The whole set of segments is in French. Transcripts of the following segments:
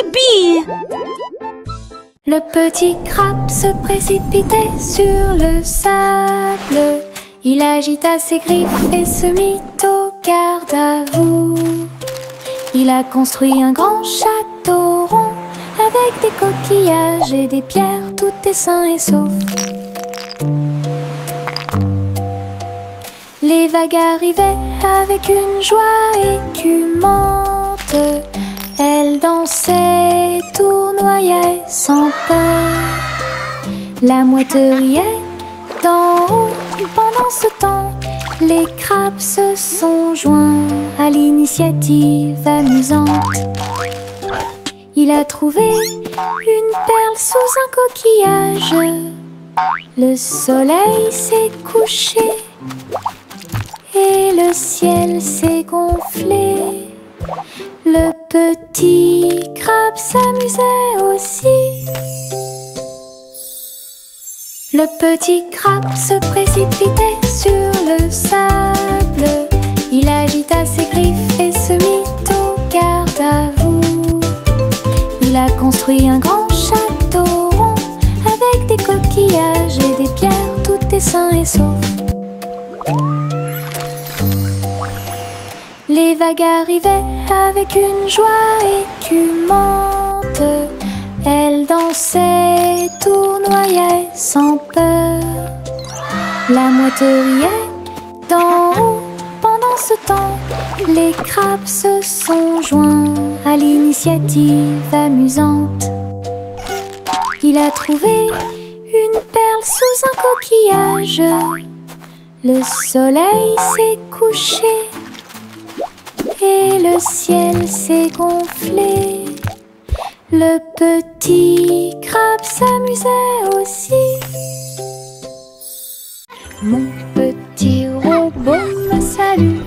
Youpi! Le petit crabe se précipitait sur le sable. Il agita ses griffes et se mit au garde à vous. Il a construit un grand château rond avec des coquillages et des pierres, tout est sain et sauf. Les vagues arrivaient avec une joie écumante. Elles dansaient, tournoyaient sans peur. La mouette riait d'en haut. Pendant ce temps, les crabes se sont joints à l'initiative amusante. Il a trouvé une perle sous un coquillage. Le soleil s'est couché et le ciel s'est gonflé. Le petit crabe s'amusait aussi. Le petit crabe se précipitait sur le sable. Il agita ses griffes et se mit au garde à vous. Il a construit un grand château rond avec des coquillages et des pierres, tout est sain et sauf. Les vagues arrivaient avec une joie écumante. Elles dansaient, tournoyaient sans peur. La mouette riait d'en haut. Pendant ce temps, les crabes se sont joints à l'initiative amusante. Il a trouvé une perle sous un coquillage. Le soleil s'est couché et le ciel s'est gonflé. Le petit crabe s'amusait aussi. Mon petit robot me salue.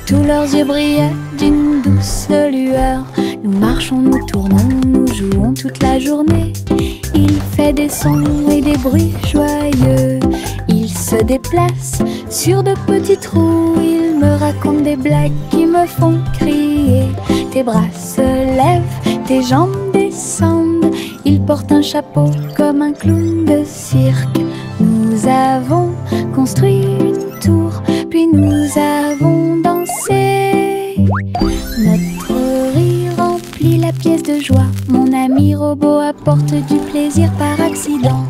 Tous leurs yeux brillaient d'une douce lueur. Nous marchons, nous tournons, nous jouons toute la journée. Il fait des sons et des bruits joyeux. Il se déplace sur de petits trous. Il me raconte des blagues qui me font crier. Tes bras se lèvent, tes jambes descendent. Il porte un chapeau comme un clown de cirque. Nous avons construit une tour, puis nous avons dansé. Notre rire remplit la pièce de joie. Mon ami robot apporte du plaisir par accident.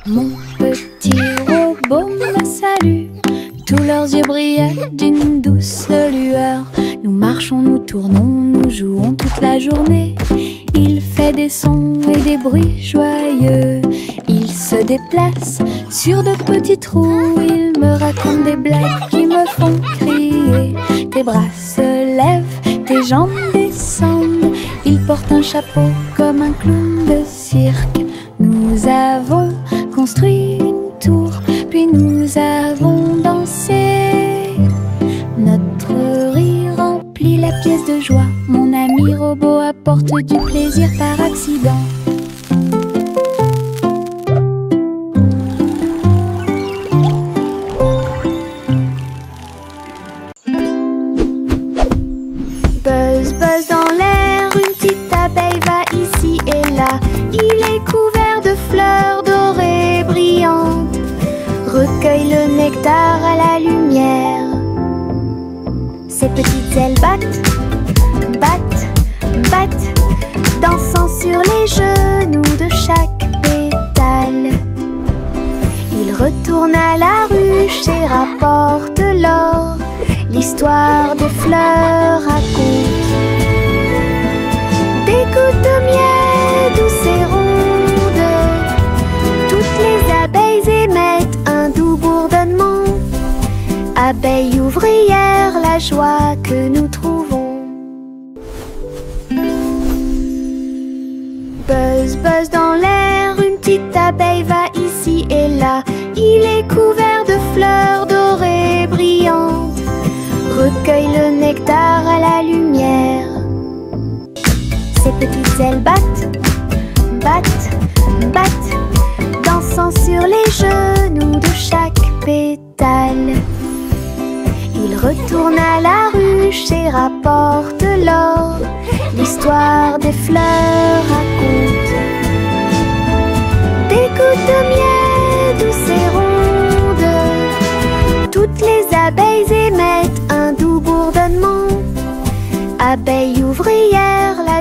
Mon petit robot me salue. Tous leurs yeux brillaient d'une douce lueur. Nous marchons, nous tournons, nous jouons toute la journée. Il fait des sons et des bruits joyeux. Il se déplace sur de petits trous. Il me raconte des blagues qui me font crier. Tes bras se lèvent, tes jambes descendent. Il porte un chapeau comme un clown de cirque. Nous avons construit une tour, puis nous avons dansé. Notre rire remplit la pièce de joie. Mon ami robot apporte du plaisir par accident. Buzz, buzz dans l'air, une petite abeille va ici et là. Il est couvert de fleurs dorées brillantes. Recueille le nectar à la lumière. Ses petites ailes battent, battent, battent, dansant sur les genoux de chaque pétale. Il retourne à la ruche et rapporte l'or. L'histoire des fleurs raconte des gouttes de miel douces et rondes. Toutes les abeilles émettent un doux bourdonnement. Abeilles ouvrières, la joie que nous trouvons. Buzz, buzz dans l'air, une petite abeille va ici et là. Il est couvert de fleurs dorées brillantes. Recueille le nectar à la lumière. Ses petites ailes battent, battent, battent, dansant sur les genoux de chaque pétale.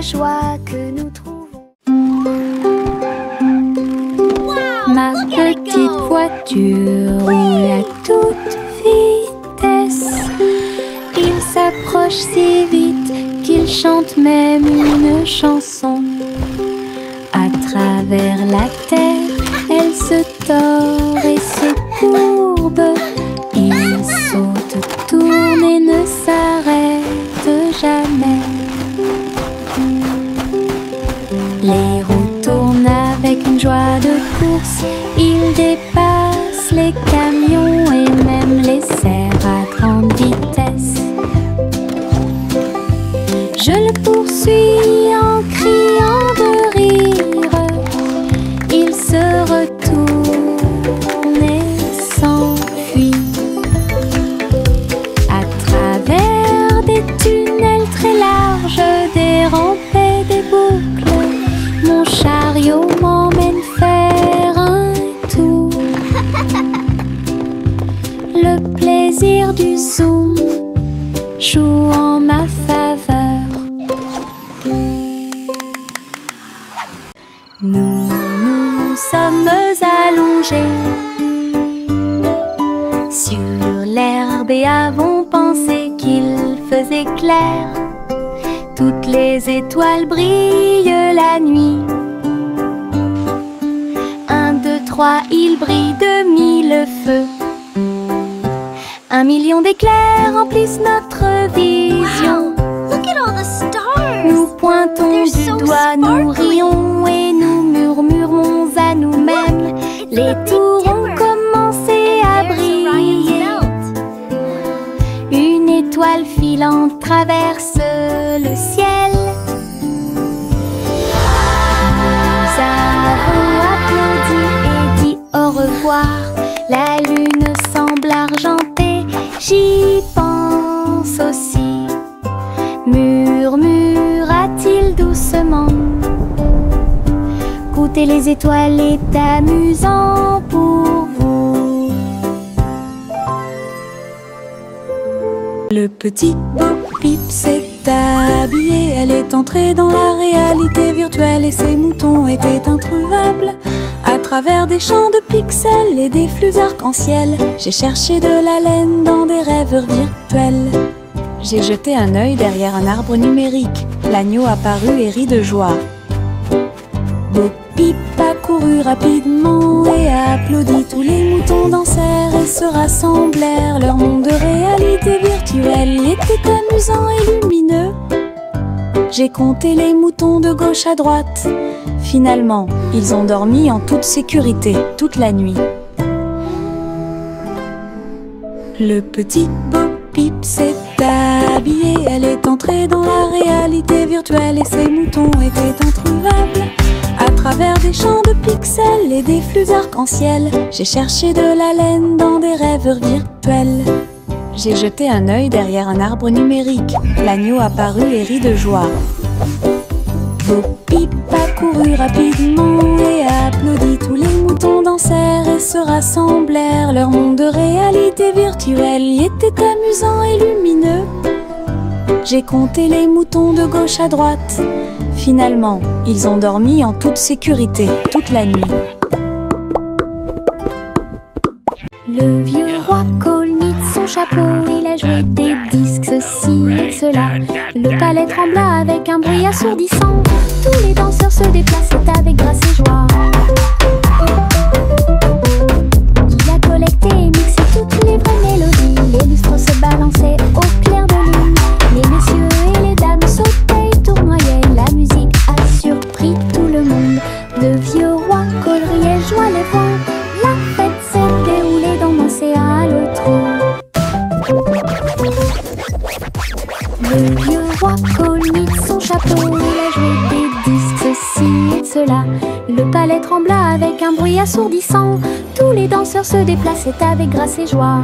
la joie que nous trouvons. Ma petite voiture roule à toute vitesse. Il s'approche si vite qu'il chante même une chanson. À travers la terre, elle se tord et se courbe. Il saute, tourne et ne s'arrête jamais. Les roues tournent avec une joie de course. Il dépasse les camions et même les cerfs à grande vitesse. Je le poursuis en criant de rire. Il se retourne et s'enfuit. À travers des tunnels très larges, des rampes et des boucles, mon chariot m'emmène faire un tour. Le plaisir du zoom joue en ma faveur. Nous sommes allongés sur l'herbe et avons pensé qu'il faisait clair. Toutes les étoiles brillent la nuit. 1, 2, 3, il brille de 1000 feux. 1 million d'éclairs remplissent notre vision. Look at all the stars. Nous pointons They're du so doigt, nous sparkly. rions et nous murmurons à nous-mêmes. Les tours ont commencé à briller. Une étoile filante traverse le ciel. Nous avons applaudi et dit au revoir. La lune semble argentée, j'y pense aussi. Murmura-t-il doucement. Goûter les étoiles est amusant pour vous. Le petit Bo Peep s'est habillé. Elle est entrée dans la réalité virtuelle et ses moutons étaient introuvables. À travers des champs de pixels et des flux arc-en-ciel, j'ai cherché de la laine dans des rêves virtuels. J'ai jeté un œil derrière un arbre numérique. L'agneau apparut et rit de joie. Bo Peep a couru rapidement et a applaudi. Tous les moutons dansèrent et se rassemblèrent. Leur monde de réalité virtuelle était amusant et lumineux. J'ai compté les moutons de gauche à droite. Finalement, ils ont dormi en toute sécurité toute la nuit. Le petit Bo Peep s'est habillé. Elle est entrée dans la réalité virtuelle et ses moutons étaient introuvables. À travers des champs de pixels et des flux arc-en-ciel, j'ai cherché de la laine dans des rêves virtuels. J'ai jeté un œil derrière un arbre numérique. L'agneau apparut et rit de joie. Bo Peep a couru rapidement et a applaudi. Tous les moutons dansèrent et se rassemblèrent. Leur monde de réalité virtuelle y était amusant et lumineux. J'ai compté les moutons de gauche à droite. Finalement, ils ont dormi en toute sécurité toute la nuit. Le vieux roi Cole mit son chapeau, il a joué des disques, ceci et cela. Le palais trembla avec un bruit assourdissant. Tous les danseurs se déplaçaient avec grâce et joie. Il a collecté et mixé toutes les vraies mélodies. Les lustres se balançaient au clair de lune. Les messieurs et les dames sautaient et tournoyaient. La musique a surpris tout le monde. Le vieux roi Cole riait, joie les voix. La fête s'est déroulée dans l'océan à l'autre. Le vieux roi Cole mit son chapeau, il a joué des disques, ceci et cela. Le palais trembla avec un bruit assourdissant. Tous les danseurs se déplaçaient avec grâce et joie.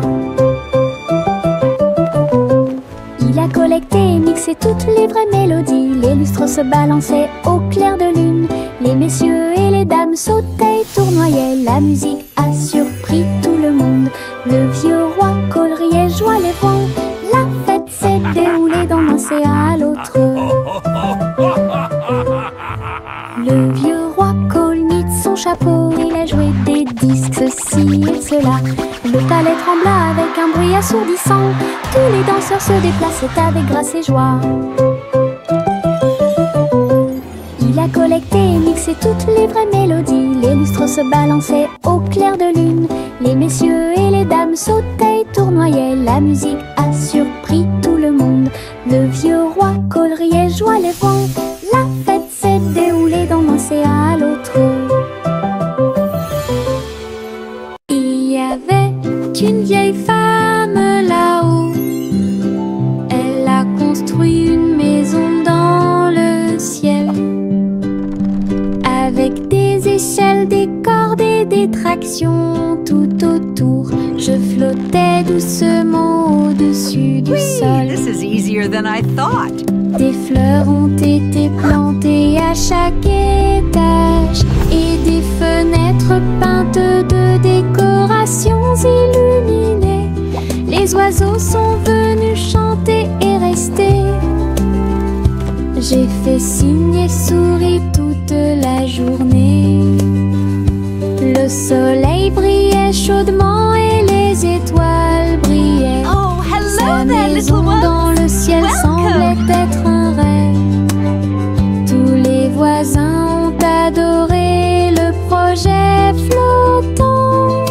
Il a collecté et mixé toutes les vraies mélodies. Les lustres se balançaient au clair de lune. Les messieurs et les dames sautaient et tournoyaient. La musique a surpris tout le monde. Le vieux roi Cole riait, joie les voix. La fête s'est déroulée dans l'océan à l'autre. à jouer des disques, ceci et cela. Le palais trembla avec un bruit assourdissant. Tous les danseurs se déplaçaient avec grâce et joie. Il a collecté et mixé toutes les vraies mélodies. Les lustres se balançaient au clair de lune. Les messieurs et les dames sautaient et tournoyaient. La musique a surpris tout le monde. Le vieux roi coleriait, joie les vents. La fête s'est déroulée d'un océan à l'autre. Il y avait une vieille femme là-haut. Elle a construit une maison dans le ciel, avec des échelles, des cordes et des tractions tout autour. Je flottais doucement au-dessus du sol. This is easier than I thought. Des fleurs ont été plantées à chaque étage et des fenêtres peintes de décorations illuminées. Les oiseaux sont venus chanter et rester. J'ai fait signe et souri toute la journée. Le soleil brillait chaudement et les étoiles brillaient. Oh, Sa hello there, little maison one. dans le ciel semblait être un rêve. Tous les voisins ont adoré le projet flottant.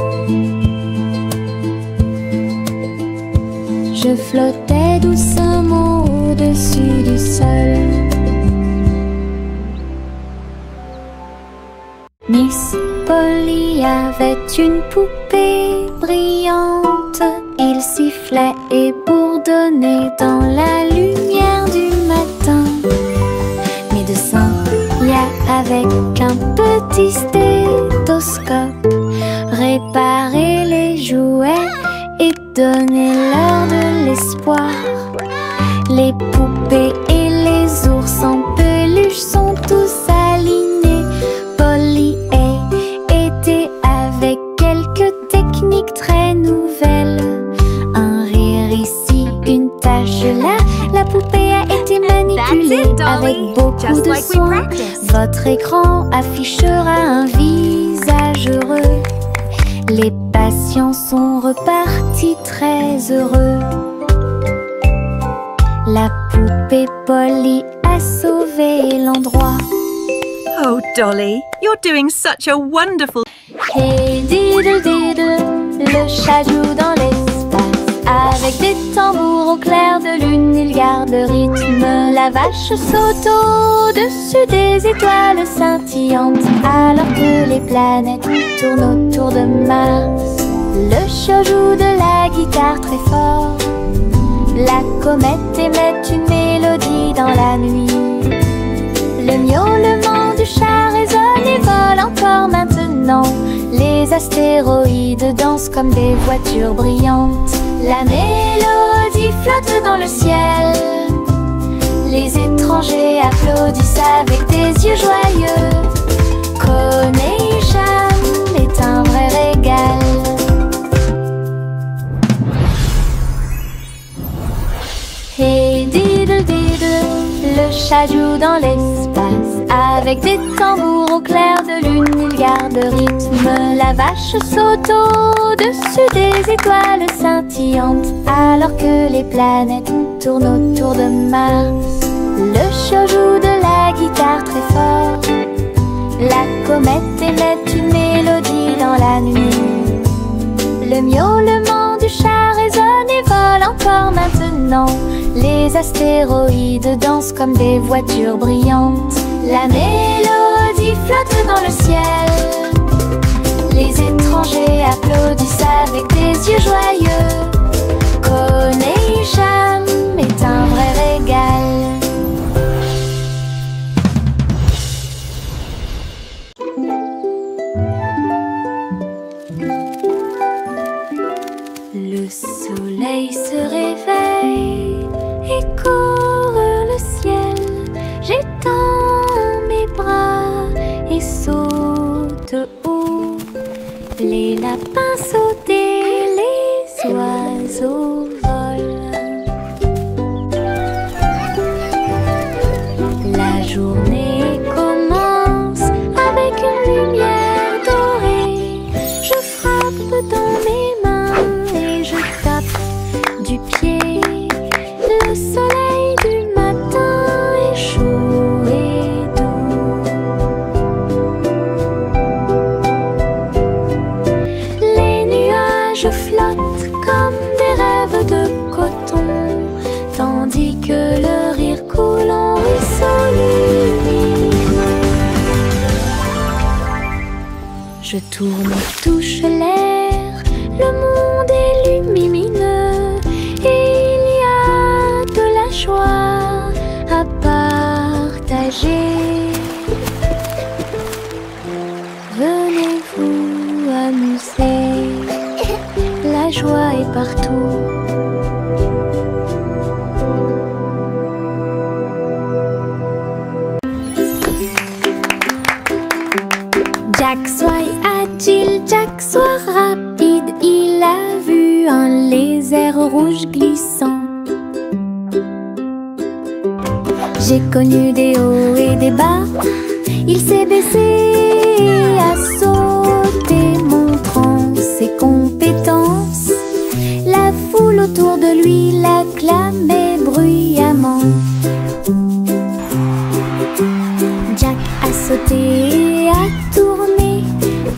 Je flottais doucement au-dessus du sol. Miss Polly avait une poupée brillante. Il sifflait et bourdonnait dans la lumière du matin. Médecin, avec un petit stéthoscope, réparer les jouets et donner leur de l'espoir. Les poupées et les ours en peluche sont tous alignés. Polly était avec quelques techniques très nouvelles. Un rire ici, une tache là. La poupée a été manipulée avec beaucoup de soin. Votre écran affichera un visage heureux. Les patients sont repartis très heureux. La poupée Polly a sauvé l'endroit. Oh, Dolly, you're doing such a wonderful... Hey diddle diddle, le chat joue dans l'espace. Avec des tambours au clair de lune, il garde le rythme. La vache saute au-dessus des étoiles scintillantes, alors que les planètes tournent autour de Mars. Le chat joue de la guitare très fort. La comète émet une mélodie dans la nuit. Le miaulement du chat résonne et vole encore maintenant. Les astéroïdes dansent comme des voitures brillantes. La mélodie flotte dans le ciel. Les étrangers applaudissent avec des yeux joyeux. Connection est un vrai régal. Hey diddle diddle, le chat joue dans l'espace. Avec des tambours au clair de lune, il garde le rythme. La vache saute au-dessus des étoiles scintillantes, alors que les planètes tournent autour de Mars. Le chat joue de la guitare très fort. La comète émet une mélodie dans la nuit. Le miaulement du chat résonne et vole encore maintenant. Les astéroïdes dansent comme des voitures brillantes. La mélodie flotte dans le ciel. Les étrangers applaudissent avec des yeux joyeux. Connection est un vrai régal. Le soleil se réveille et court le ciel. J'étends mes bras et saute haut. Les lapins sautent et les oiseaux volent. La journée commence avec une lumière dorée. Je tourne, touche l'air, le monde est lumineux. Et il y a de la joie à partager. Venez vous amuser, la joie est partout. Jack soit agile, Jack soit rapide, il a vu un lézard rouge glissant. J'ai connu des hauts et des bas, il s'est baissé, a sauté, montrant ses compétences. La foule autour de lui l'acclamait bruyamment. Jack a sauté et a tourné,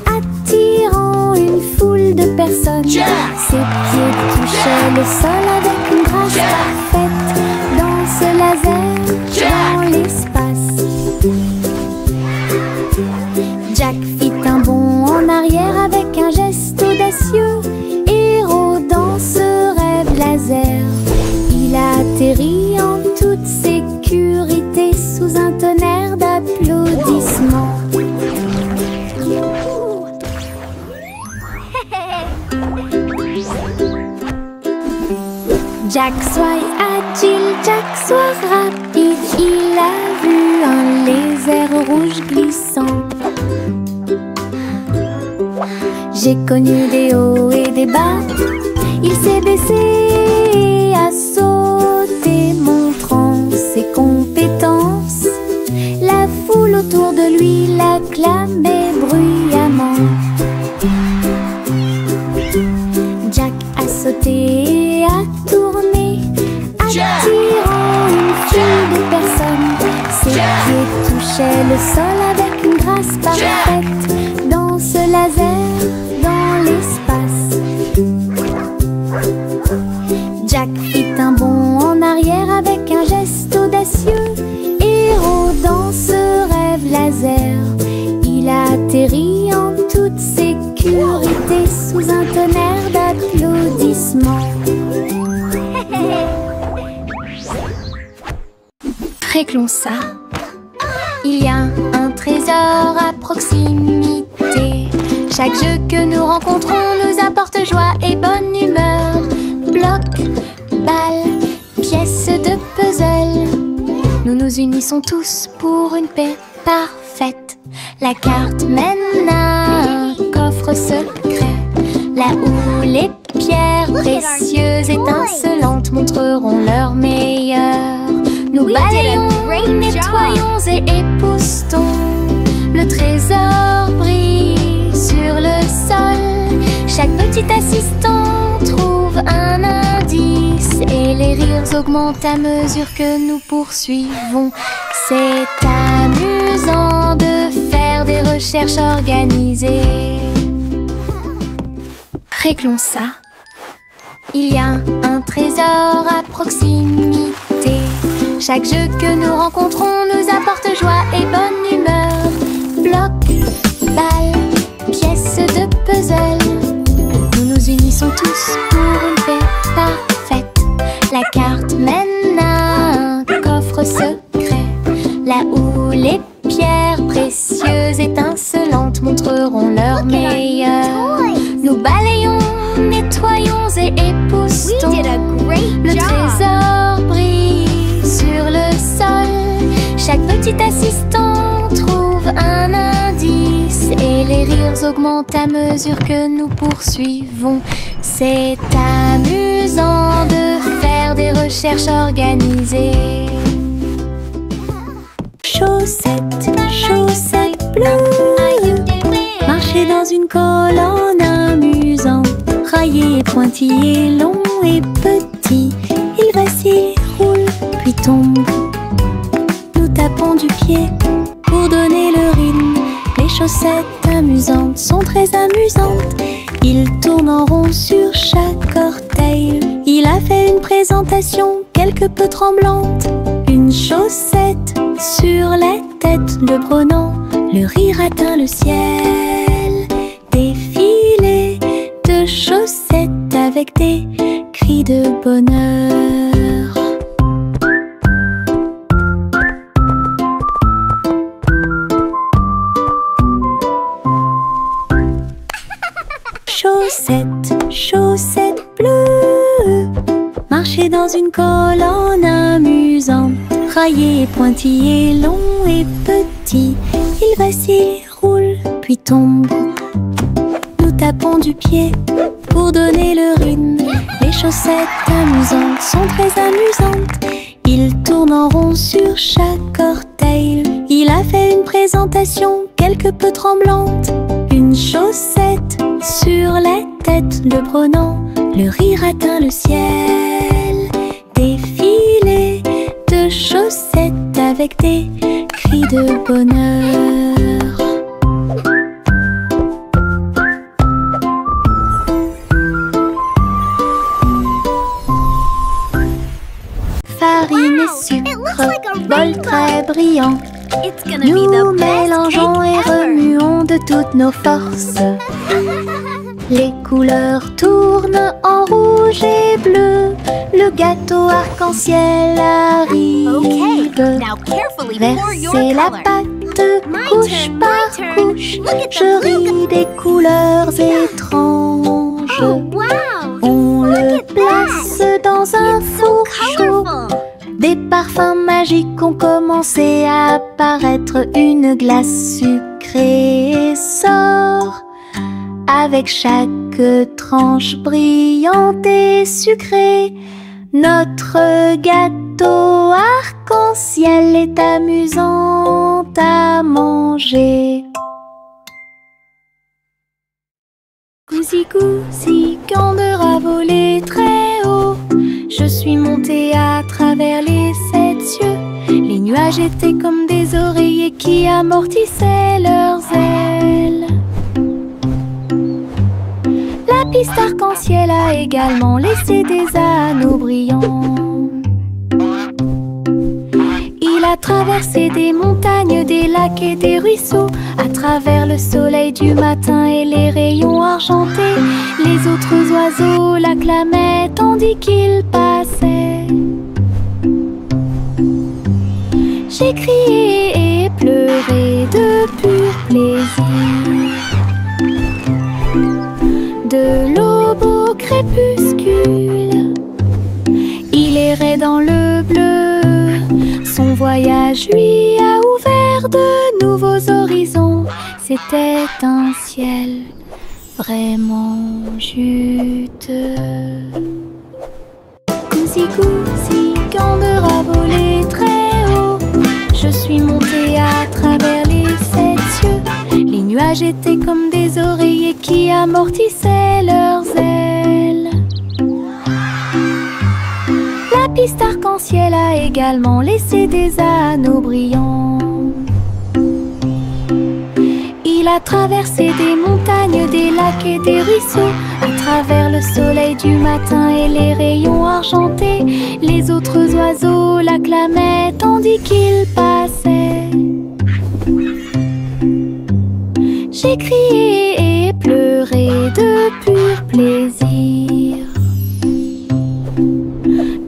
attirant une foule de personnes. Ses pieds touchaient le sol avec une grâce parfaite. Dans ce laser, dans l'espace, Jack fit un bond en arrière avec un geste audacieux. Héros dans ce rêve laser, il a atterri en toute sécurité sous un tonnerre d'applaudissements. Jack soit agile, Jack soit rapide, il a vu un lézard rouge glissant. J'ai connu des hauts et des bas, il s'est baissé, a sauté, montrant ses compétences. La foule autour de lui l'acclamait bruyamment. Jack a sauté et a tourné, attirant une foule de personnes. Ses pieds touchaient le sol avec une grâce parfaite. Dans ce laser, dans l'espace, Jack fit un bond en arrière avec un geste audacieux. Héros dans ce rêve laser, il a atterri en toute sécurité sous un tonnerre d'applaudissements. Réglons ça. Il y a un trésor à proximité. Chaque jeu que nous rencontrons nous apporte joie et bonne humeur. Bloc, balle, pièces de puzzle. Nous nous unissons tous pour une paix parfaite. La carte mène à un coffre secret, là où les pierres précieuses étincelantes montreront leur meilleur. Nous balayons, nettoyons et époustons. Le trésor brille sur le sol. Chaque petit assistant trouve un indice et les rires augmentent à mesure que nous poursuivons. C'est amusant de faire des recherches organisées. Réglons ça. Il y a un trésor à proximité. Chaque jeu que nous rencontrons nous apporte joie et bonne humeur. Bloc, balle, pièces de puzzle. Nous nous unissons tous pour une paix parfaite. La carte mène à un coffre secret, là où les pierres précieuses étincelantes montreront leur meilleur. Nous balayons, nettoyons et époustons. Le trésor brille sur le sol. Chaque petit assistant trouve un indice et les rires augmentent à mesure que nous poursuivons. C'est amusant de faire des recherches organisées. Chaussettes, chaussettes bleues, marcher dans une colonne amusante. Raillé et pointillé, long et petit, il vacille, roule, puis tombe. Nous tapons du pied pour donner le rythme. Les chaussettes amusantes sont très amusantes. Il tourne en rond sur chaque orteil. Il a fait une présentation quelque peu tremblante. Une chaussette sur la tête le prenant. Le rire atteint le ciel. chaussettes avec des cris de bonheur. Chaussettes, chaussettes bleues, marcher dans une colonne amusante, raillé, pointillé, long et petit. Il vacille, roule, puis tombe. Nous tapons du pied pour donner le rythme. Les chaussettes amusantes sont très amusantes. Il tourne en rond sur chaque orteil. Il a fait une présentation quelque peu tremblante. Une chaussette sur la tête le prenant. Le rire atteint le ciel. Défilé de chaussettes avec des cris de bonheur. Farine et sucre, bol très brillant. It's gonna be the Nous mélangeons et best cake ever. remuons de toutes nos forces. Les couleurs tournent en rouge et bleu. Le gâteau arc-en-ciel arrive. Okay, now carefully pour your Verser la color. pâte My couche turn, par my turn. couche. Look at Je them, ris look des couleurs étranges. Oh wow! On Look le at place that. dans un It's four so chaud. colorful. Des parfums magiques ont commencé à apparaître. Une glace sucrée sort avec chaque tranche brillante et sucrée. Notre gâteau arc-en-ciel est amusant à manger. Gousi gousi, Gander a volé très haut. Je suis montée à travers les 7 cieux. Les nuages étaient comme des oreillers qui amortissaient leurs ailes. La piste arc-en-ciel a également laissé des anneaux brillants. Il a traversé des montagnes, des lacs et des ruisseaux. À travers le soleil du matin et les rayons argentés, les autres oiseaux l'acclamaient tandis qu'il passait. J'ai crié et pleuré de pur plaisir. De l'aube au crépuscule, il errait dans le bleu. Son voyage lui a ouvert de nouveaux horizons. C'était un ciel vraiment juteux. Gousi gousi, Gander a volé très haut. Je suis montée à travers les 7 cieux. Les nuages étaient comme des oreillers qui amortissaient leurs ailes. La piste arc-en-ciel a également laissé des anneaux brillants. Il a traversé des montagnes, des lacs et des ruisseaux. À travers le soleil du matin et les rayons argentés, les autres oiseaux l'acclamaient tandis qu'il passait. J'ai crié et pleuré de pur plaisir.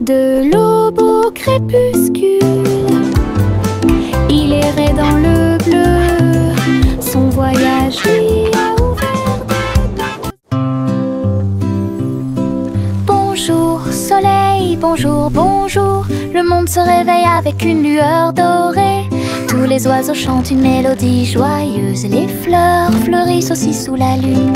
De l'aube au crépuscule, il errait dans le bleu. Son voyage lui a ouvert de Bonjour soleil, bonjour, bonjour. Le monde se réveille avec une lueur dorée. Tous les oiseaux chantent une mélodie joyeuse. Les fleurs fleurissent aussi sous la lune.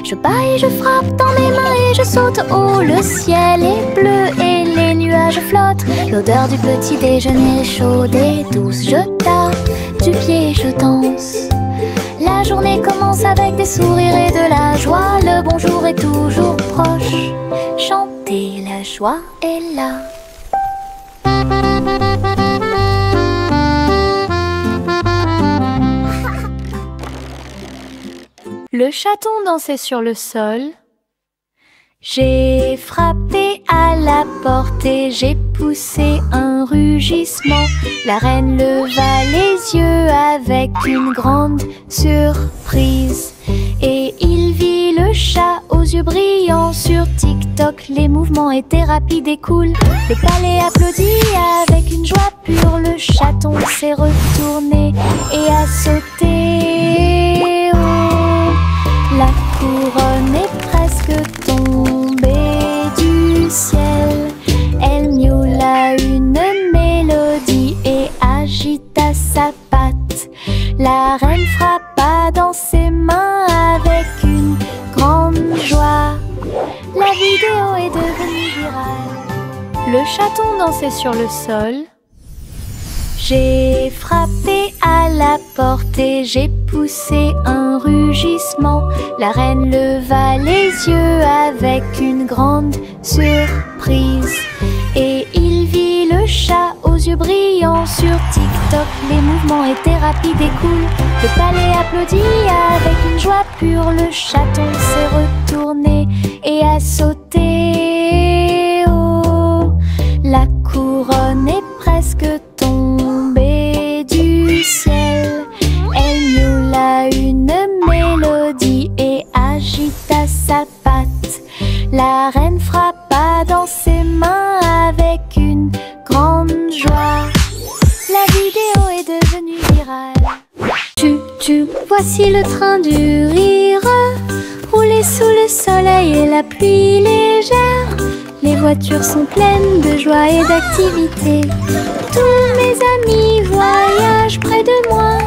Je bats et je frappe dans mes mains et je saute haut. Le ciel est bleu et les nuages flottent. L'odeur du petit déjeuner est chaude et douce. Je tape du pied et je danse. La journée commence avec des sourires et de la joie. Le bonjour est toujours proche. Chantez, la joie est là. Le chaton dansait sur le sol. J'ai frappé à la porte et j'ai poussé un rugissement. La reine leva les yeux avec une grande surprise. Et il vit le chat aux yeux brillants. Sur TikTok, les mouvements étaient rapides et cool. Le palais applaudit avec une joie pure. Le chaton s'est retourné et a sauté. Oh, la couronne est presque tombée du ciel. Elle miaula une mélodie et agita sa patte. La reine frappa dans ses mains avec une grande joie. La vidéo est devenue virale. Le chaton dansait sur le sol. J'ai frappé à la porte et j'ai poussé un rugissement. La reine leva les yeux avec une grande surprise. Et il vit le chat aux yeux brillants. Sur TikTok, les mouvements étaient rapides et cool. Le palais applaudit avec une joie pure. Le chaton s'est retourné et a sauté. Oh, la couronne est presque tombée du ciel. Elle miaula une mélodie et agita sa patte. La reine frappa dans ses mains avec une grande joie. La vidéo est devenue virale. Voici le train du rire, rouler sous le soleil et la pluie légère. Les voitures sont pleines de joie et d'activité. Tous mes amis voyagent près de moi.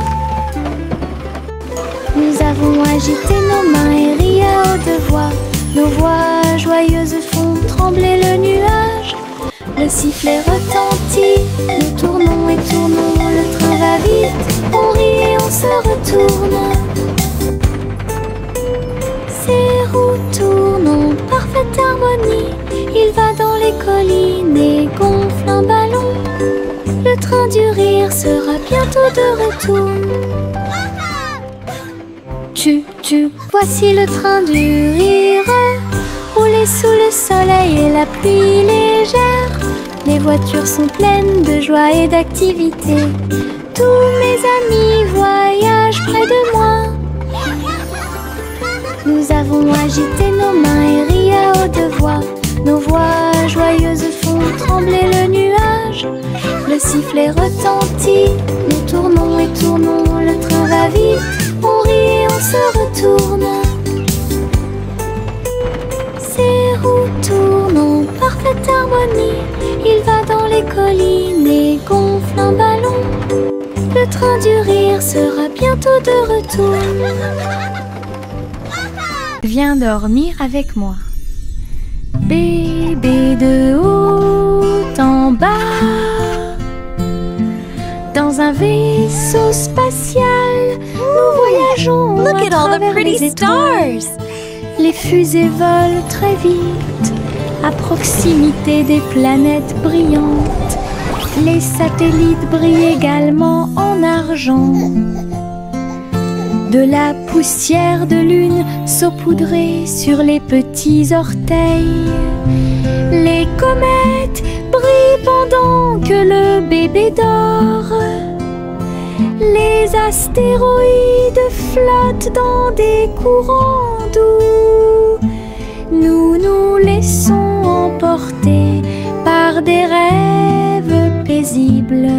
Nous avons agité nos mains et ri à haute voix. Nos voix joyeuses font trembler le nuage. Le sifflet retentit, nous tournons et tournons. Le train va vite, on rit et on se retourne. Ces roues tournent en parfaite harmonie. Il va dans les collines et gonfle un ballon. Le train du rire sera bientôt de retour. Voici le train du rire, rouler sous le soleil et la pluie légère. Les voitures sont pleines de joie et d'activité. Tous mes amis voyagent près de moi. Nous avons agité nos mains et ri à haute voix. Nos voix joyeuses font trembler le nuage. Le sifflet retentit, nous tournons et tournons. Le train va vite, on rit et on se retourne. Ces roues tournent en parfaite harmonie. Il va dans les collines et gonfle un ballon. Le train du rire sera bientôt de retour. Viens dormir avec moi. Bébé de haut en bas, dans un vaisseau spatial, nous voyageons Look à at all the travers pretty les étoiles. stars. Les fusées volent très vite, à proximité des planètes brillantes. Les satellites brillent également en argent. De la poussière de lune saupoudrée sur les petits orteils. Les comètes brillent pendant que le bébé dort. Les astéroïdes flottent dans des courants doux. Nous nous laissons emporter par des rêves paisibles.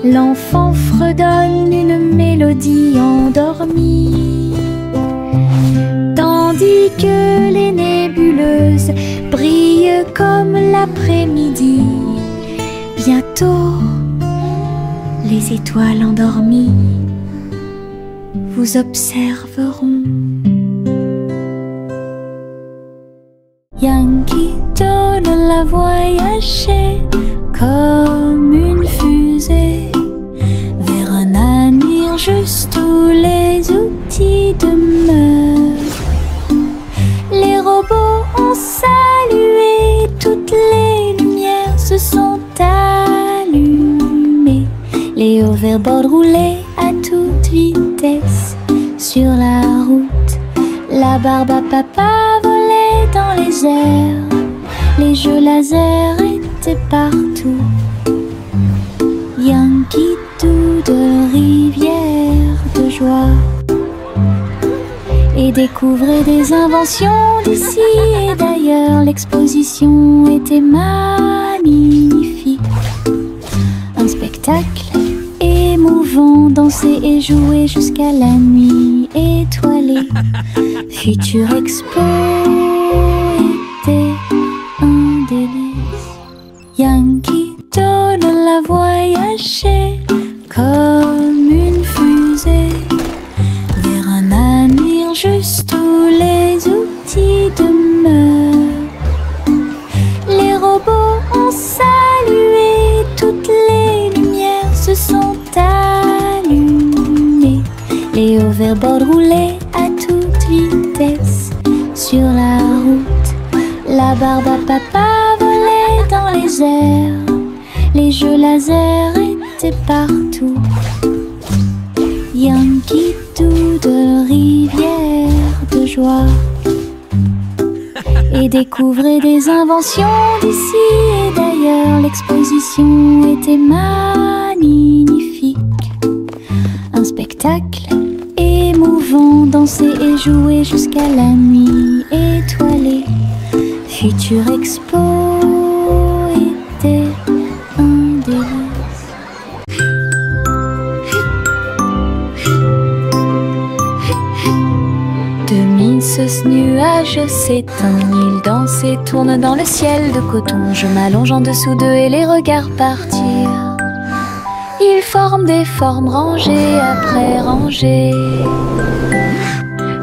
L'enfant fredonne une mélodie endormie, tandis que les nébuleuses brillent comme l'après-midi. Bientôt, les étoiles endormies vous observeront. Yankee Doodle a voyagé comme une fusée vers un avenir juste où les outils demeurent. Les robots ont salué, toutes les lumières se sont allumées. Les hoverboards roulaient à toute vitesse sur la route. La barbe à papa volait dans les airs. Les jeux laser étaient partout. Yankee Doodle, rivière de joie. Et et découvrez des inventions d'ici et d'ailleurs. L'exposition était magnifique. Un spectacle émouvant, danser et jouer jusqu'à la nuit étoilée. Future Expo était un délice. Yankee Doodle a voyagé comme une fusée vers un avenir juste où les outils demeurent. Les robots ont salué, toutes les lumières se sont allumées. Les hoverboards roulaient à toute vitesse sur la route. La barbe à papa volait dans les airs. Les jeux laser étaient partout. Yankee Doodle, rivière de joie. Et découvrez des inventions d'ici et d'ailleurs. L'exposition était magnifique. Un spectacle émouvant, danser et jouer jusqu'à la nuit étoilée. Future Expo était un délice. Ce nuage s'éteint, il danse et tourne dans le ciel de coton. Je m'allonge en dessous d'eux et les regarde partir. Ils forment des formes rangées après rangées.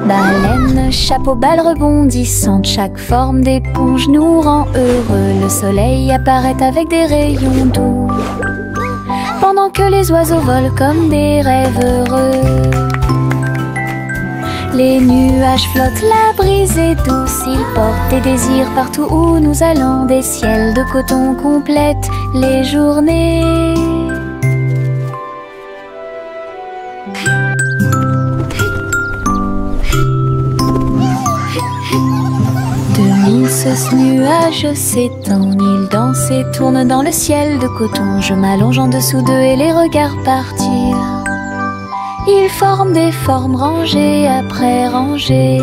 Baleine, chapeau, balle rebondissante, chaque forme d'éponge nous rend heureux. Le soleil apparaît avec des rayons doux, pendant que les oiseaux volent comme des rêves heureux. Les nuages flottent, la brise est douce, ils portent des désirs partout où nous allons. Des ciels de coton complètent les journées. Ce nuage s'étend, il danse et tourne dans le ciel de coton. Je m'allonge en dessous d'eux et les regarde partir. Ils forment des formes rangées après rangées.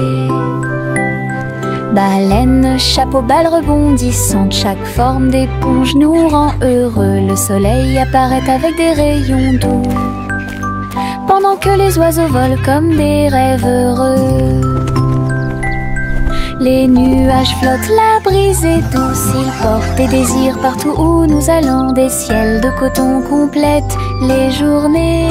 Baleine, chapeau, balle rebondissante, chaque forme d'éponge nous rend heureux. Le soleil apparaît avec des rayons doux, pendant que les oiseaux volent comme des rêves heureux. Les nuages flottent, la brise est douce, ils portent des désirs partout où nous allons. Des ciels de coton complètent les journées.